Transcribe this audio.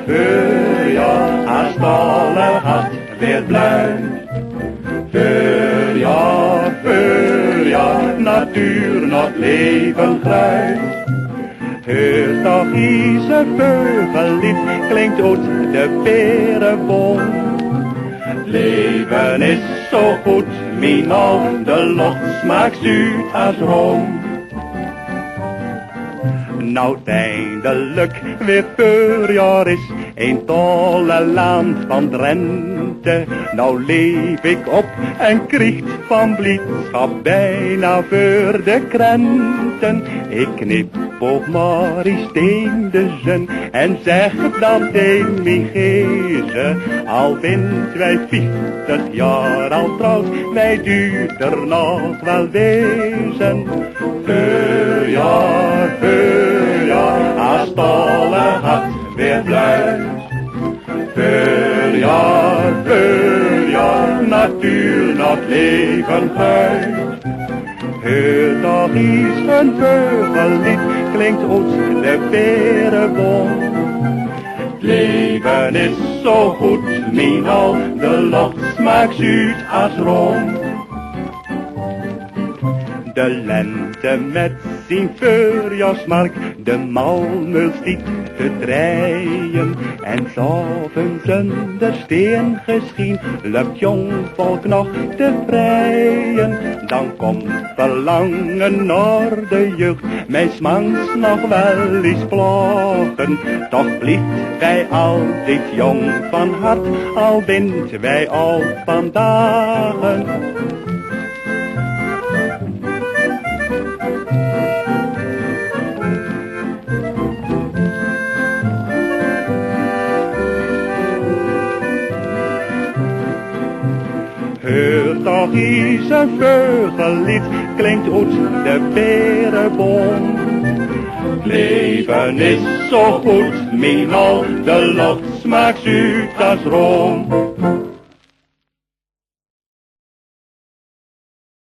Voorjaar, als alle hart weer blijft. Voorjaar, natuur nog leven grijpt. Heurt toch eens een veugellied, klinkt uit de perenboom. Leven is zo goed, minal, de lucht smaakt zoet als room. Nou het eindelijk weer voorjaar is, een tolle land van Drenthe. Nou leef ik op en kriegt van blijdschap bijna voor de krenten. Ik knipoog maar eens tegen de zon en zeg dan tegen mijn gezen. Al vindt wij 50 jaar al trouwd, wij duurt er nog wel wezen. Voorjaar, als het alle hart weer blijft. Voorjaar, natuur nog leven grijpt. Heurt toch eens een veugellied, klinkt uit de perenboom. Het leven is zo goed, minal, de lucht smaakt zoet als room. De lente met zijn voorjaarsmarkt, de malmul stiet te draaien. En s'avonds onder steen geschien, lukt jong volk nog te vrijen. Dan komt verlangen naar de jeugd, mij smanks nog wel eens plagen. Toch blijft wij altijd jong van hart, al bent wij al van dagen. Heurt toch eens een veugellied, klinkt uit de perenboom. Leven is zo goed, minal, de lucht smaakt zoet als room.